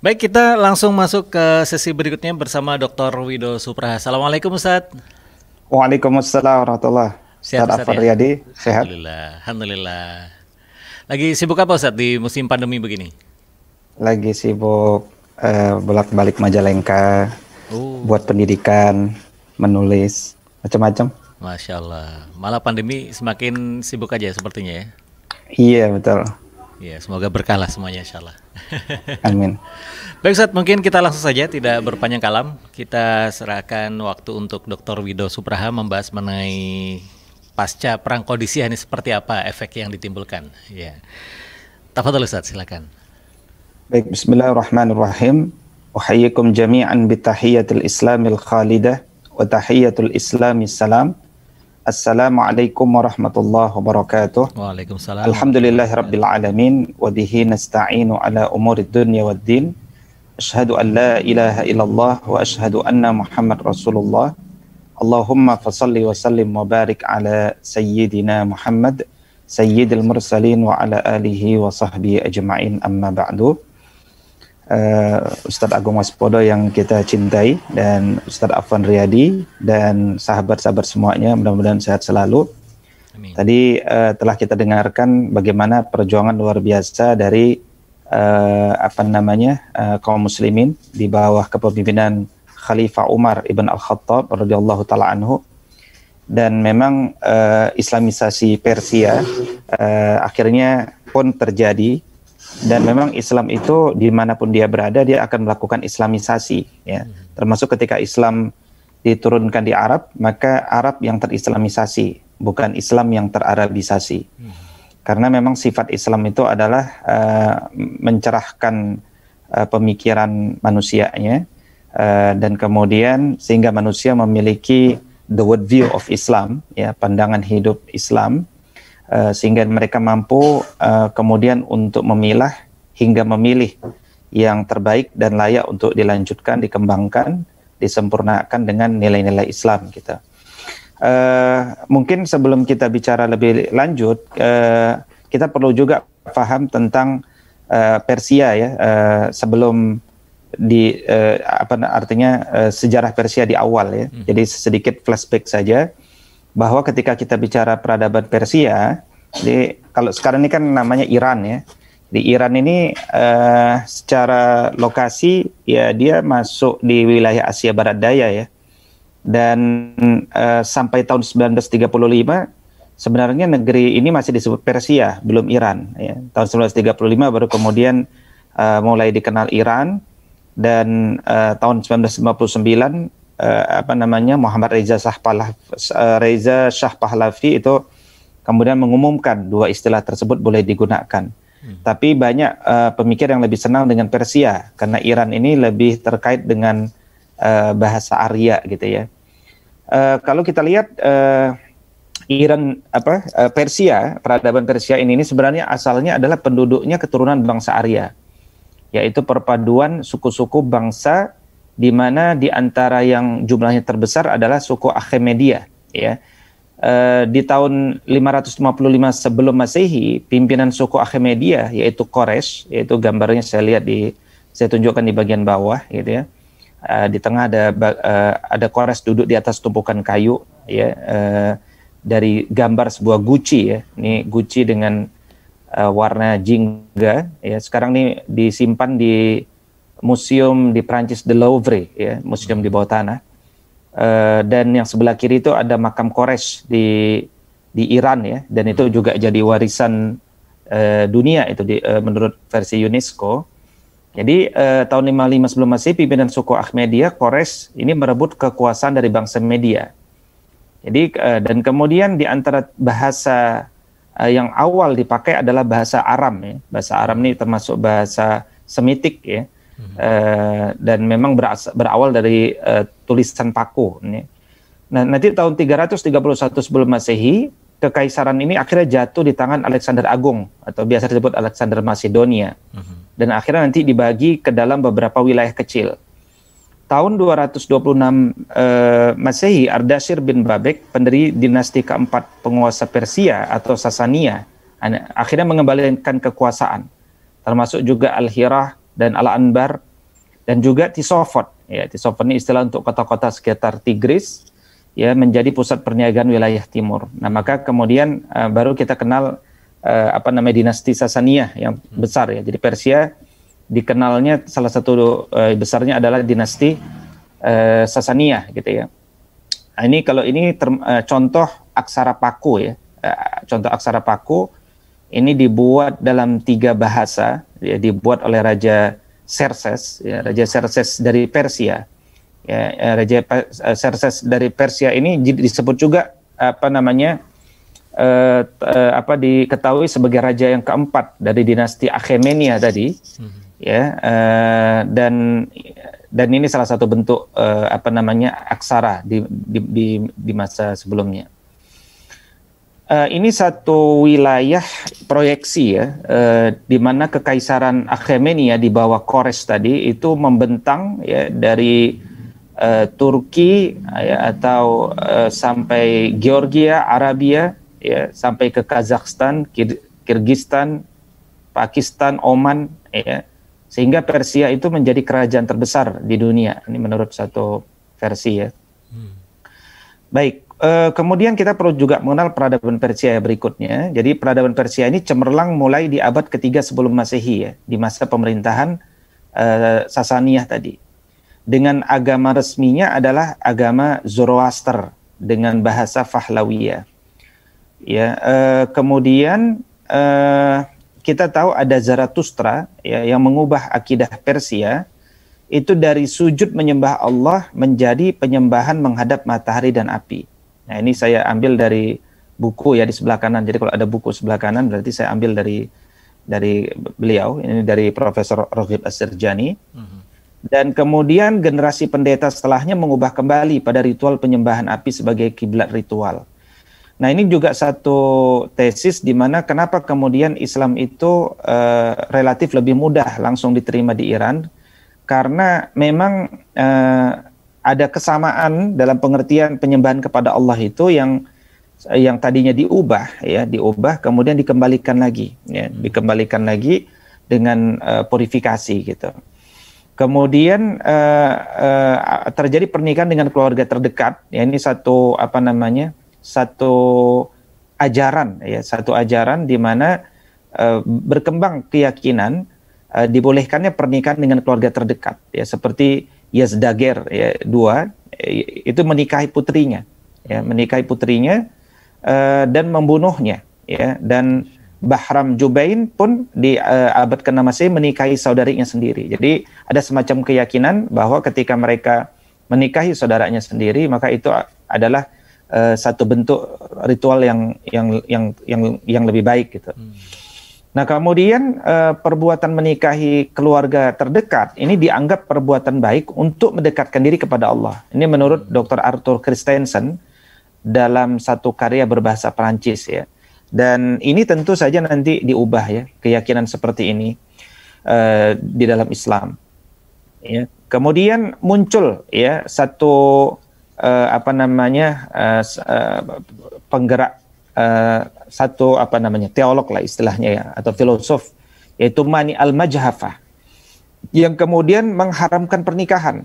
Baik, kita langsung masuk ke sesi berikutnya bersama Dr. Wido Supraha. Assalamualaikum Ustadz. Waalaikumsalam warahmatullahi wabarakatuh. Sehat Ustaz Ustadz Afan ya? Riyadi, sehat? Alhamdulillah, Alhamdulillah. Lagi sibuk apa Ustadz di musim pandemi begini? Lagi sibuk bolak-balik Majalengka, Oh, buat pendidikan, menulis, macam-macam. Masya Allah. Malah pandemi semakin sibuk aja sepertinya ya. Iya, betul. Ya, semoga berkah lah semuanya insya Allah. Amin. Baik Ustadz, mungkin kita langsung saja tidak berpanjang kalam. Kita serahkan waktu untuk Dr. Wido Supraha membahas mengenai pasca perang kondisi ini seperti apa efek yang ditimbulkan. Ya. Tafadhol Ustadz, silakan. Baik, bismillahirrahmanirrahim. Uhayyikum jami'an bitahiyyatil islamil khalidah wa tahiyyatul islamis salam. Assalamualaikum warahmatullahi wabarakatuh. Waalaikumsalam. Alhamdulillahi rabbil alamin wa bihi nasta'inu ala umurid dunya waddin. Asyhadu an la ilaha illallah wa asyhadu anna Muhammad Rasulullah. Allahumma fasalli wa sallim wa barik ala sayyidina Muhammad sayyidil mursalin wa ala alihi wa sahbihi ajma'in, amma ba'du. Ustadz Agung Waspodo yang kita cintai, dan Ustadz Afan Riyadi, dan sahabat-sahabat semuanya, mudah-mudahan sehat selalu. Amin. Tadi telah kita dengarkan bagaimana perjuangan luar biasa dari kaum muslimin di bawah kepemimpinan Khalifah Umar ibn Al-Khattab radhiyallahu taala anhu. Dan memang Islamisasi Persia akhirnya pun terjadi. Dan memang Islam itu dimanapun dia berada, dia akan melakukan Islamisasi, ya. Termasuk ketika Islam diturunkan di Arab, maka Arab yang terislamisasi, bukan Islam yang terarabisasi. Karena memang sifat Islam itu adalah mencerahkan pemikiran manusianya, dan kemudian sehingga manusia memiliki the world view of Islam, ya, pandangan hidup Islam. Sehingga mereka mampu kemudian untuk memilah hingga memilih yang terbaik dan layak untuk dilanjutkan, dikembangkan, disempurnakan dengan nilai-nilai Islam kita. Mungkin sebelum kita bicara lebih lanjut, kita perlu juga paham tentang Persia, ya, sebelum sejarah Persia di awal, ya. Jadi sedikit flashback saja. Bahwa ketika kita bicara peradaban Persia, kalau sekarang ini kan namanya Iran, ya. Di Iran ini secara lokasi, ya, dia masuk di wilayah Asia Barat Daya, ya. Dan sampai tahun 1935 sebenarnya negeri ini masih disebut Persia, belum Iran, ya. Tahun 1935 baru kemudian mulai dikenal Iran, dan tahun 1959 Muhammad Reza Shah Pahlavi itu kemudian mengumumkan dua istilah tersebut boleh digunakan. Tapi banyak pemikir yang lebih senang dengan Persia, karena Iran ini lebih terkait dengan bahasa Arya, gitu, ya. Kalau kita lihat Persia, peradaban Persia ini sebenarnya asalnya adalah penduduknya keturunan bangsa Arya, yaitu perpaduan suku-suku bangsa, di mana di antara yang jumlahnya terbesar adalah suku Achaemenida, ya. Di tahun 555 sebelum Masehi, pimpinan suku Achaemenida, yaitu Quraisy, yaitu gambarnya saya tunjukkan di bagian bawah, gitu, ya. Di tengah ada Quraisy duduk di atas tumpukan kayu, ya, dari gambar sebuah guci, ya. Ini guci dengan warna jingga, ya. Sekarang ini disimpan di museum di Prancis, The Louvre, ya, museum di bawah tanah. Dan yang sebelah kiri itu ada makam Quraisy di Iran, ya, dan itu juga jadi warisan dunia itu menurut versi UNESCO. Jadi tahun 55 sebelum Masehi, pimpinan suku Ahmadiyah Quraisy ini merebut kekuasaan dari bangsa Media. Jadi dan kemudian di antara bahasa yang awal dipakai adalah bahasa Aram, ya. Bahasa Aram ini termasuk bahasa Semitik, ya. Dan memang berawal dari tulisan paku. Nah, nanti tahun 331 sebelum Masehi, kekaisaran ini akhirnya jatuh di tangan Alexander Agung, atau biasa disebut Alexander Macedonia. Dan akhirnya nanti dibagi ke dalam beberapa wilayah kecil. Tahun 226 Masehi, Ardashir bin Babek, pendiri dinasti keempat penguasa Persia atau Sasania, akhirnya mengembalikan kekuasaan. Termasuk juga Al-Hirah dan Al-Anbar dan juga Tisofot. Ya, Tisofot ini istilah untuk kota-kota sekitar Tigris, ya, menjadi pusat perniagaan wilayah timur. Nah, maka kemudian baru kita kenal dinasti Sasaniyah yang besar, ya. Jadi Persia dikenalnya salah satu besarnya adalah dinasti Sasaniyah, gitu ya. Nah, ini kalau ini contoh aksara paku, ya. Contoh aksara paku ini dibuat dalam 3 bahasa, ya, dibuat oleh Raja Xerxes, ya, Raja Xerxes dari Persia. Ya, Raja Xerxes dari Persia ini disebut juga diketahui sebagai raja yang keempat dari dinasti Achaemenida tadi, ya, dan ini salah satu bentuk aksara di masa sebelumnya. Ini satu wilayah proyeksi, ya, di mana kekaisaran Achaemenida di bawah Kores tadi itu membentang, ya, dari Turki, ya, atau sampai Georgia, Arabia, ya, sampai ke Kazakhstan, Kirgistan, Pakistan, Oman, ya, sehingga Persia itu menjadi kerajaan terbesar di dunia. Ini menurut satu versi, ya. Baik. Kemudian kita perlu juga mengenal peradaban Persia berikutnya. Jadi peradaban Persia ini cemerlang mulai di abad ketiga sebelum Masehi, ya, di masa pemerintahan Sasaniyah tadi. Dengan agama resminya adalah agama Zoroaster dengan bahasa Pahlawiyah. Ya, kemudian kita tahu ada Zarathustra, ya, yang mengubah akidah Persia itu dari sujud menyembah Allah menjadi penyembahan menghadap matahari dan api. Nah, ini saya ambil dari buku, ya, di sebelah kanan. Jadi kalau ada buku sebelah kanan berarti saya ambil dari beliau, ini dari Profesor Raghib As-Sirjani. Dan kemudian generasi pendeta setelahnya mengubah kembali pada ritual penyembahan api sebagai kiblat ritual. Nah, ini juga satu tesis di mana kenapa kemudian Islam itu relatif lebih mudah langsung diterima di Iran, karena memang ada kesamaan dalam pengertian penyembahan kepada Allah itu yang tadinya diubah, ya, kemudian dikembalikan lagi, ya, dikembalikan lagi dengan purifikasi, gitu. Kemudian terjadi pernikahan dengan keluarga terdekat, ya, ini satu ajaran, ya, satu ajaran di mana berkembang keyakinan dibolehkannya pernikahan dengan keluarga terdekat, ya, seperti Yazdager, ya, II itu menikahi putrinya, ya, dan membunuhnya, ya, dan Bahram Jubain pun di abad ke-6 Masehi menikahi saudarinya sendiri. Jadi ada semacam keyakinan bahwa ketika mereka menikahi saudaranya sendiri, maka itu adalah satu bentuk ritual yang lebih baik, gitu. Nah, kemudian perbuatan menikahi keluarga terdekat ini dianggap perbuatan baik untuk mendekatkan diri kepada Allah. Ini menurut Dr. Arthur Christensen dalam satu karya berbahasa Perancis, ya. Dan ini tentu saja nanti diubah, ya, keyakinan seperti ini di dalam Islam. Ya. Kemudian muncul, ya, satu penggerak teolog lah istilahnya, ya, atau filosof, yaitu Mani al-Majhafah, yang kemudian mengharamkan pernikahan,